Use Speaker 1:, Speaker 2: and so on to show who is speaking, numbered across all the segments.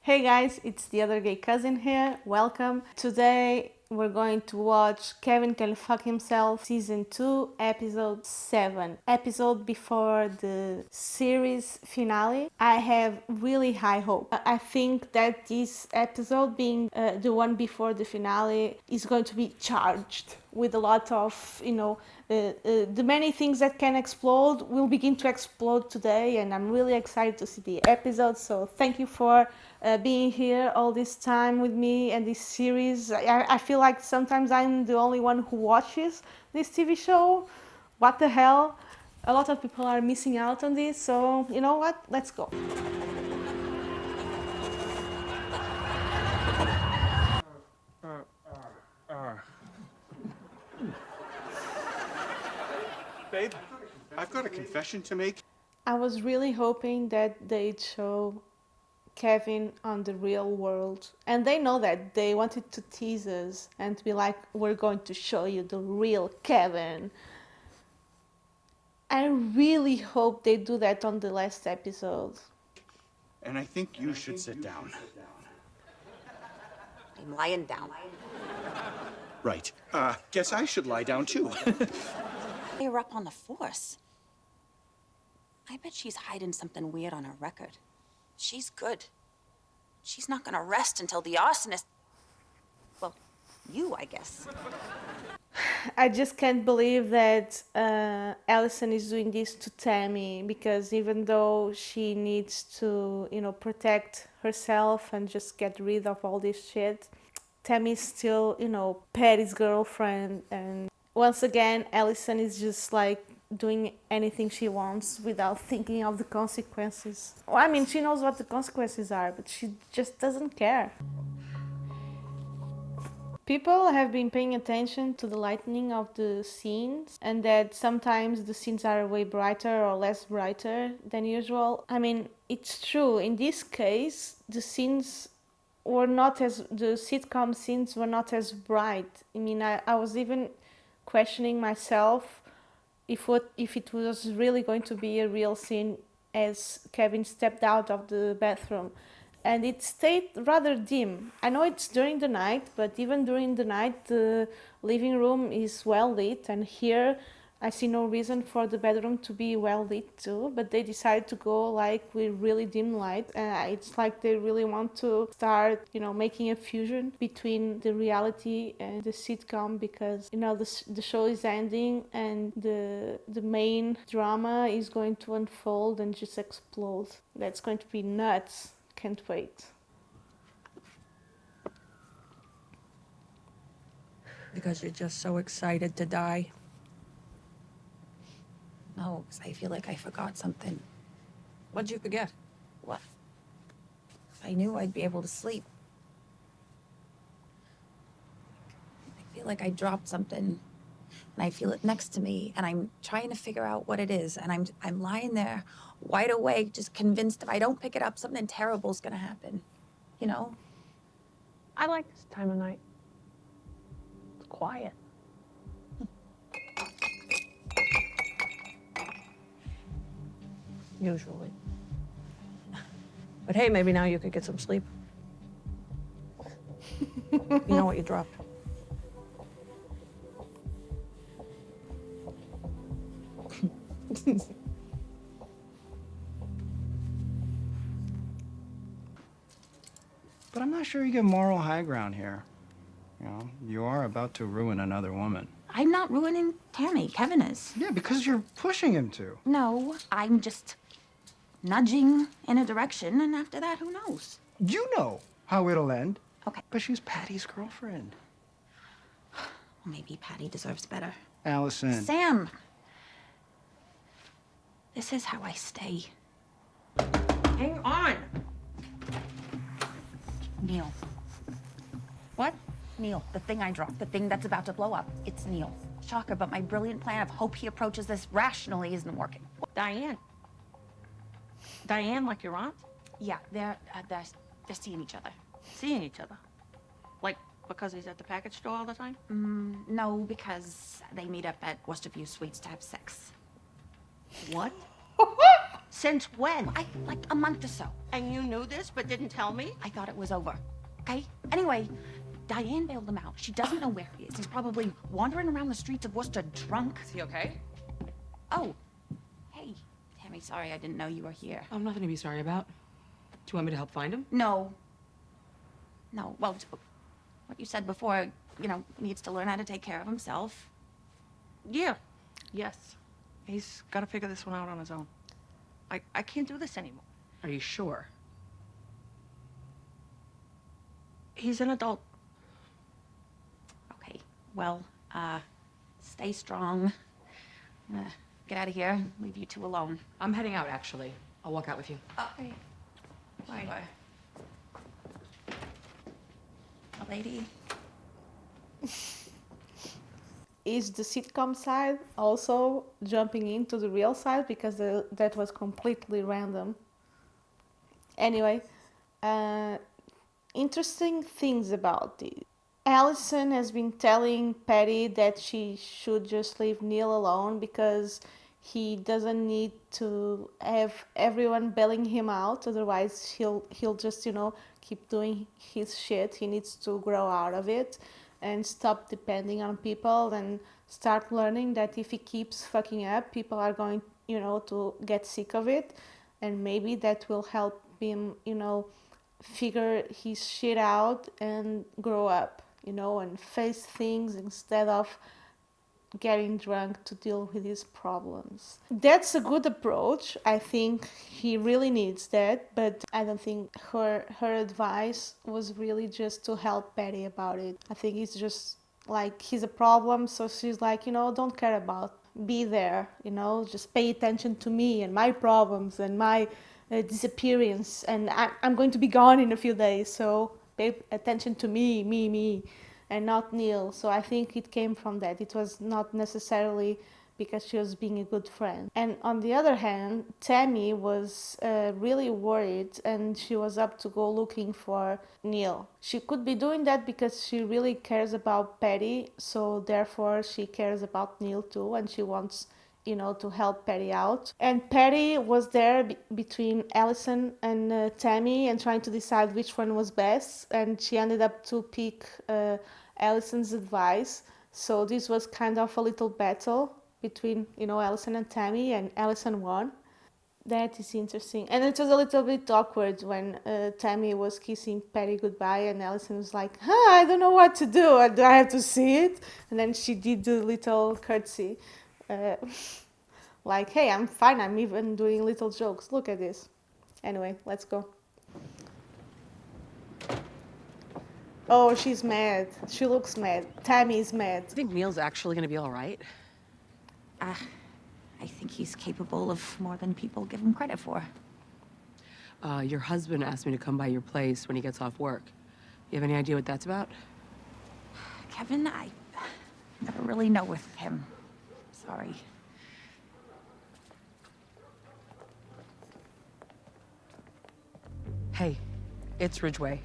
Speaker 1: Hey guys, it's the other gay cousin here. Welcome. Today we're going to watch Kevin Can Fuck Himself season 2 episode 7, episode before the series finale. I have really high hope. I think that this episode, being the one before the finale, is going to be charged with a lot of, the many things that can explode will begin to explode today, and I'm really excited to see the episode. So thank you for being here all this time with me and this series. I feel like sometimes I'm the only one who watches this TV show. What the hell? A lot of people are missing out on this, so you know what? Let's go.
Speaker 2: Babe, I've got a confession to make.
Speaker 1: I was really hoping that they'd show Kevin on the real world, and they know that. They wanted to tease us and to be like, we're going to show you the real Kevin. I really hope they do that on the last episode.
Speaker 2: And I think you should sit down.
Speaker 3: I'm lying down.
Speaker 2: Right. Guess I should lie down too.
Speaker 3: You're up on the force. I bet she's hiding something weird on her record. She's good. She's not gonna rest until the arsonist... Well, you, I guess.
Speaker 1: I just can't believe that Allison is doing this to Tammy, because even though she needs to, protect herself and just get rid of all this shit, Tammy's still, Patty's girlfriend. And once again, Allison is just like doing anything she wants without thinking of the consequences. Well, I mean, she knows what the consequences are, but she just doesn't care. People have been paying attention to the lighting of the scenes, and that sometimes the scenes are way brighter or less brighter than usual. I mean, it's true. In this case, the sitcom scenes were not as bright. I mean, I was even questioning myself if it was really going to be a real scene as Kevin stepped out of the bathroom. And it stayed rather dim. I know it's during the night, but even during the night, the living room is well lit, and here I see no reason for the bedroom to be well lit too, but they decided to go like with really dim light. It's like they really want to start, making a fusion between the reality and the sitcom, because, the show is ending and the main drama is going to unfold and just explode. That's going to be nuts. Can't wait.
Speaker 4: Because you're just so excited to die?
Speaker 3: No, because I feel like I forgot something.
Speaker 4: What'd you forget?
Speaker 3: What? I knew I'd be able to sleep. I feel like I dropped something, and I feel it next to me, and I'm trying to figure out what it is, and I'm lying there, wide awake, just convinced if I don't pick it up, something terrible's gonna happen. You know?
Speaker 4: I like this time of night. It's quiet. Usually. But hey, maybe now you could get some sleep. You know what you dropped?
Speaker 5: But I'm not sure you get moral high ground here. You are about to ruin another woman.
Speaker 3: I'm not ruining Tammy. Kevin is.
Speaker 5: Yeah, because you're pushing him to.
Speaker 3: No, I'm just nudging in a direction, and after that, who knows?
Speaker 5: You know how it'll end.
Speaker 3: Okay.
Speaker 5: But she's Patty's girlfriend.
Speaker 3: Maybe Patty deserves better.
Speaker 5: Allison.
Speaker 3: Sam! This is how I stay.
Speaker 4: Hang on!
Speaker 3: Neil.
Speaker 4: What?
Speaker 3: Neil, the thing I dropped, the thing that's about to blow up, it's Neil. Shocker, but my brilliant plan of hope he approaches this rationally isn't working.
Speaker 4: Diane. Diane, like your aunt?
Speaker 3: Yeah, they're seeing each other.
Speaker 4: Seeing each other? Like, because he's at the package store all the time?
Speaker 3: No, because they meet up at Westerview Suites to have sex.
Speaker 4: What?
Speaker 6: Since when?
Speaker 3: Like a month or so.
Speaker 6: And you knew this but didn't tell me?
Speaker 3: I thought it was over. Okay? Anyway, Diane bailed him out. She doesn't know where he is. He's probably wandering around the streets of Worcester drunk.
Speaker 7: Is he okay?
Speaker 3: Oh, hey, Tammy, sorry I didn't know you were here.
Speaker 7: Oh, nothing to be sorry about. Do you want me to help find him?
Speaker 3: No. No, well, what you said before, he needs to learn how to take care of himself.
Speaker 6: Yeah. Yes. He's got to figure this one out on his own. I can't do this anymore.
Speaker 7: Are you sure?
Speaker 6: He's an adult.
Speaker 3: Okay, well, stay strong. I'm gonna get out of here, leave you two alone.
Speaker 7: I'm heading out, actually. I'll walk out with you.
Speaker 3: Okay. Bye. A lady.
Speaker 1: Is the sitcom side also jumping into the real side, because that was completely random. Anyway, interesting things about it. Allison has been telling Patty that she should just leave Neil alone because he doesn't need to have everyone bailing him out, otherwise he'll just keep doing his shit. He needs to grow out of it and stop depending on people and start learning that if he keeps fucking up, people are going to get sick of it, and maybe that will help him figure his shit out and grow up, and face things instead of getting drunk to deal with his problems. That's a good approach. I think he really needs that, but I don't think her advice was really just to help Patty about it. I think it's just like he's a problem, so she's like, don't care about, be there, just pay attention to me and my problems and my disappearance, and I'm going to be gone in a few days, so pay attention to me, and not Neil. So I think it came from that. It was not necessarily because she was being a good friend. And on the other hand, Tammy was really worried, and she was up to go looking for Neil. She could be doing that because she really cares about Patty, so therefore she cares about Neil too, and she wants to help Patty out. And Patty was there between Allison and Tammy and trying to decide which one was best, and she ended up to pick Allison's advice. So this was kind of a little battle between Allison and Tammy, and Allison won. That is interesting. And it was a little bit awkward when Tammy was kissing Patty goodbye and Allison was like, I don't know what to do. Do I have to see it? And then she did the little curtsy. Like, hey, I'm fine. I'm even doing little jokes. Look at this. Anyway, let's go. Oh, she's mad. She looks mad. Tammy's mad.
Speaker 7: I think Neil's actually gonna be all right.
Speaker 3: I think he's capable of more than people give him credit for.
Speaker 7: Your husband asked me to come by your place when he gets off work. You have any idea what that's about?
Speaker 3: Kevin, I never really know with him. Sorry.
Speaker 7: Hey, it's Ridgeway.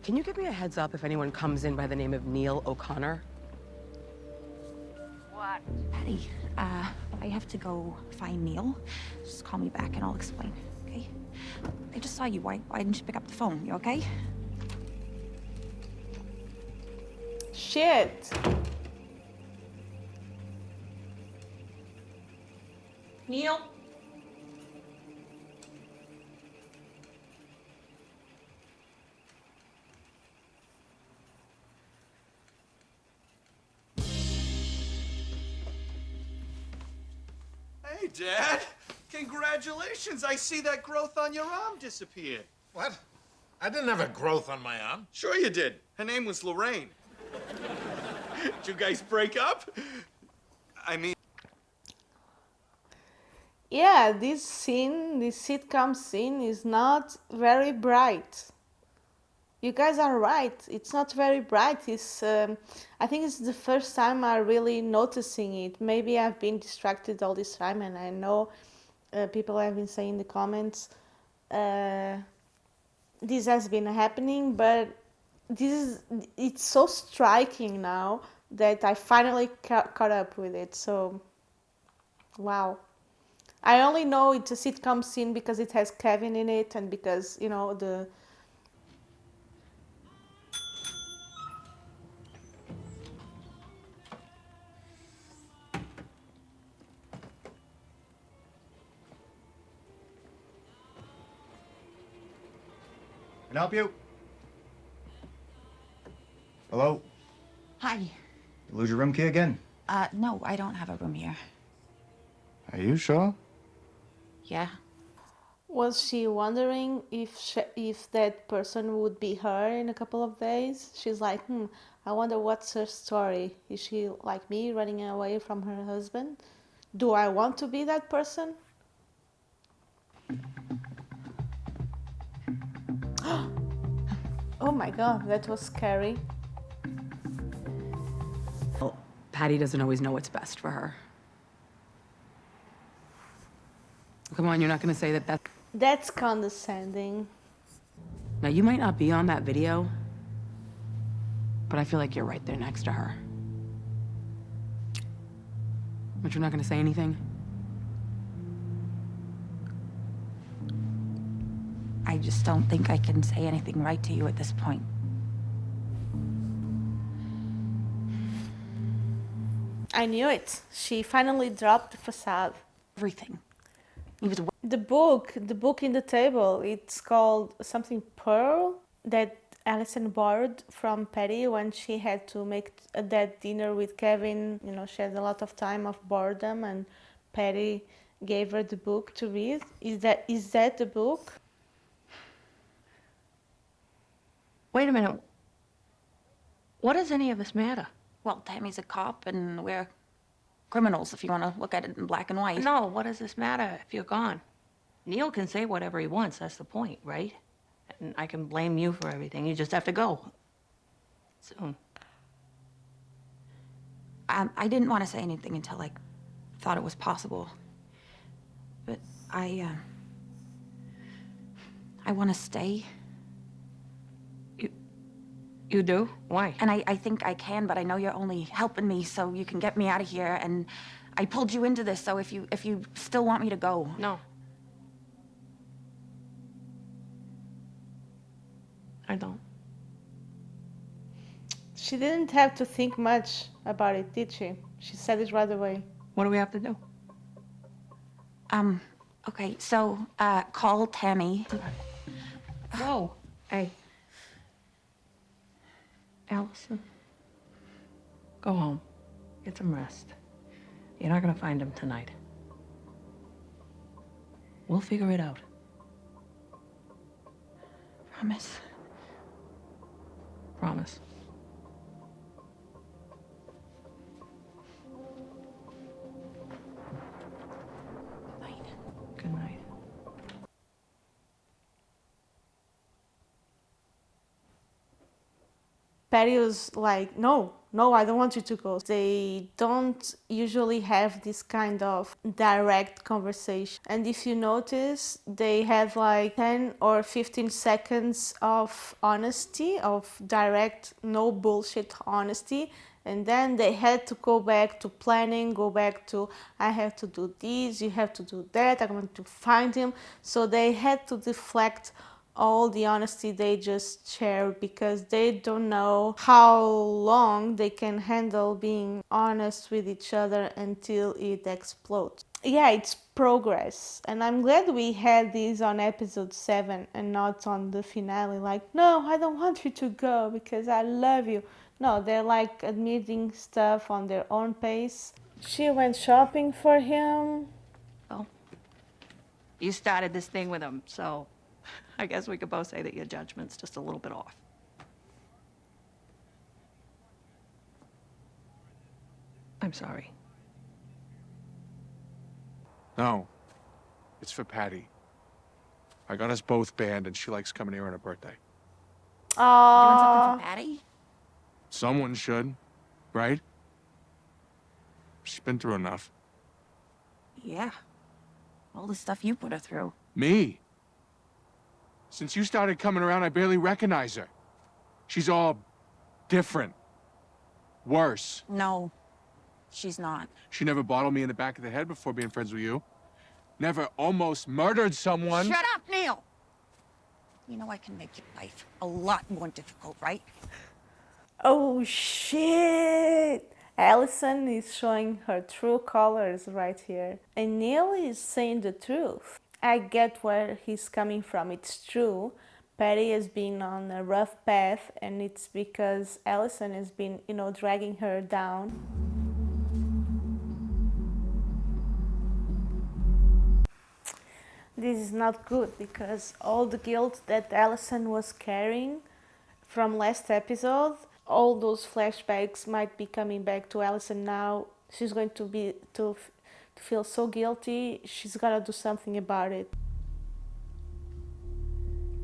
Speaker 7: Can you give me a heads up if anyone comes in by the name of Neil O'Connor?
Speaker 6: What?
Speaker 3: Patty, I have to go find Neil. Just call me back and I'll explain, okay? I just saw you. Why didn't you pick up the phone? You okay?
Speaker 1: Shit.
Speaker 6: Neil?
Speaker 2: Hey, Dad. Congratulations. I see that growth on your arm disappeared.
Speaker 8: What? I didn't have a growth on my arm.
Speaker 2: Sure you did. Her name was Lorraine. Did you guys break up? I mean...
Speaker 1: Yeah, this sitcom scene is not very bright. You guys are right. It's not very bright. I think it's the first time I'm really noticing it. Maybe I've been distracted all this time, and I know people have been saying in the comments this has been happening, but it's so striking now that I finally caught up with it. So, wow. I only know it's a sitcom scene because it has Kevin in it and because, the.
Speaker 5: Can I help you? Hello?
Speaker 3: Hi.
Speaker 5: You lose your room key again?
Speaker 3: No, I don't have a room here.
Speaker 5: Are you sure?
Speaker 3: Yeah.
Speaker 1: Was she wondering if that person would be her in a couple of days? She's like, I wonder what's her story. Is she like me, running away from her husband? Do I want to be that person? Oh my god, that was scary.
Speaker 7: Well, Patty doesn't always know what's best for her. Come on, you're not gonna say that.
Speaker 1: That's condescending.
Speaker 7: Now, you might not be on that video, but I feel like you're right there next to her. But you're not gonna say anything?
Speaker 3: I just don't think I can say anything right to you at this point.
Speaker 1: I knew it. She finally dropped the facade.
Speaker 3: Everything. He was
Speaker 1: The book in the table, it's called something Pearl that Allison borrowed from Patty when she had to make that dinner with Kevin. She had a lot of time of boredom and Patty gave her the book to read. Is that the book?
Speaker 6: Wait a minute. What does any of this matter?
Speaker 3: Well, Tammy's a cop and we're criminals if you want to look at it in black and white.
Speaker 6: No, what does this matter if you're gone? Neil can say whatever he wants, that's the point, right? And I can blame you for everything. You just have to go. Soon.
Speaker 3: I didn't want to say anything until I thought it was possible. But I want to stay.
Speaker 6: You do? Why?
Speaker 3: And I think I can, but I know you're only helping me so you can get me out of here. And I pulled you into this, so if you still want me to go.
Speaker 6: No. I don't.
Speaker 1: She didn't have to think much about it, did she? She said it right away.
Speaker 6: What do we have to do?
Speaker 3: Okay, so, call Tammy.
Speaker 6: Whoa. Hey. Allison. Go home. Get some rest. You're not gonna find him tonight. We'll figure it out.
Speaker 3: Promise.
Speaker 6: Promise.
Speaker 3: Night.
Speaker 6: Good night.
Speaker 1: Patty was like, no, I don't want you to go. They don't usually have this kind of direct conversation. And if you notice, they have like 10 or 15 seconds of honesty, of direct, no bullshit honesty. And then they had to go back to planning, go back to, I have to do this, you have to do that, I'm going to find him. So they had to deflect all the honesty they just share because they don't know how long they can handle being honest with each other until it explodes. Yeah, it's progress, and I'm glad we had this on episode 7 and not on the finale. Like, no, I don't want you to go because I love you. No, they're like admitting stuff on their own pace. She went shopping for him.
Speaker 6: Well, you started this thing with him, so I guess we could both say that your judgment's just a little bit off. I'm sorry.
Speaker 9: No, it's for Patty. I got us both banned, and she likes coming here on her birthday.
Speaker 3: Doing something for Patty?
Speaker 9: Someone should, right? She's been through enough.
Speaker 3: Yeah. All the stuff you put her through.
Speaker 9: Me? Since you started coming around, I barely recognize her. She's all different. Worse.
Speaker 3: No, she's not.
Speaker 9: She never bottled me in the back of the head before being friends with you. never almost murdered someone.
Speaker 3: Shut up, Neil! You know I can make your life a lot more difficult, right?
Speaker 1: Oh shit! Allison is showing her true colors right here. And Neil is saying the truth. I get where he's coming from. It's true. Patty has been on a rough path, and it's because Allison has been, dragging her down. This is not good because all the guilt that Allison was carrying from last episode, all those flashbacks might be coming back to Allison now. She's going to feel so guilty. She's gotta do something about it.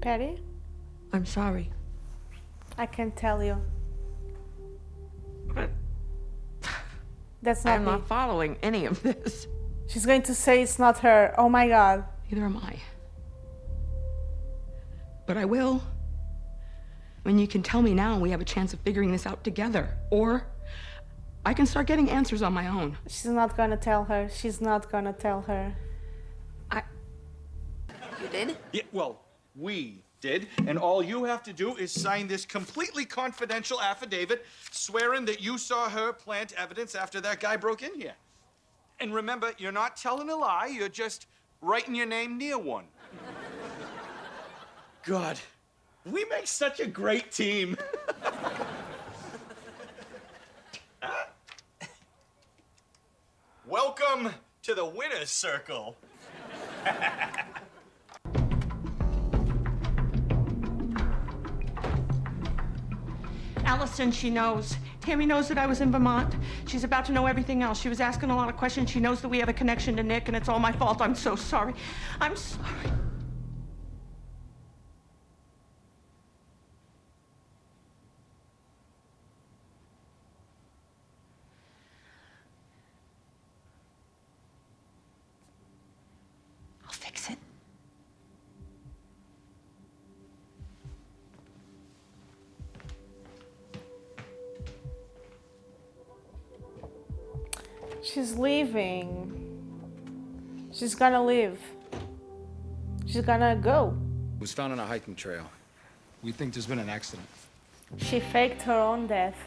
Speaker 1: Patty?
Speaker 6: I'm sorry.
Speaker 1: I can tell you.
Speaker 6: But
Speaker 1: That's not
Speaker 6: I'm
Speaker 1: me.
Speaker 6: not following any of this.
Speaker 1: She's going to say it's not her. Oh my god.
Speaker 6: Neither am I. But I will. When you can tell me now and we have a chance of figuring this out together. Or I can start getting answers on my own.
Speaker 1: She's not gonna tell her. She's not gonna tell her.
Speaker 3: You did?
Speaker 2: Yeah, well, we did, and all you have to do is sign this completely confidential affidavit swearing that you saw her plant evidence after that guy broke in here. And remember, you're not telling a lie, you're just writing your name near one. God, we make such a great team. Welcome to the winner's circle.
Speaker 6: Allison, she knows. Tammy knows that I was in Vermont. She's about to know everything else. She was asking a lot of questions. She knows that we have a connection to Nick, and it's all my fault. I'm so sorry. I'm sorry.
Speaker 3: I'll fix it.
Speaker 1: She's leaving. She's gonna leave. She's gonna go.
Speaker 5: It was found on a hiking trail. We think there's been an accident.
Speaker 1: She faked her own death.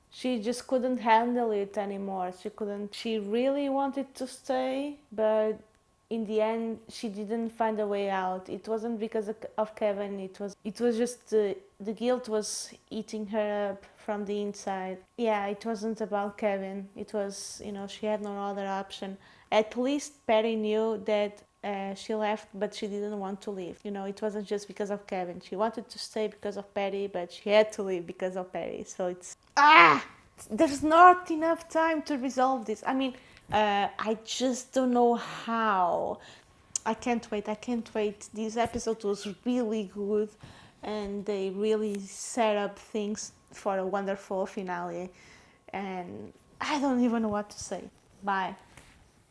Speaker 1: She just couldn't handle it anymore. She really wanted to stay, but in the end she didn't find a way out. It wasn't because of Kevin. It was just the guilt was eating her up from the inside. Yeah, it wasn't about Kevin. It was, she had no other option. At least Patty knew that she left, but she didn't want to leave. It wasn't just because of Kevin. She wanted to stay because of Patty, but she had to leave because of Patty. So there's not enough time to resolve this. I mean, I just don't know how. I can't wait. This episode was really good, and they really set up things for a wonderful finale. And I don't even know what to say. Bye.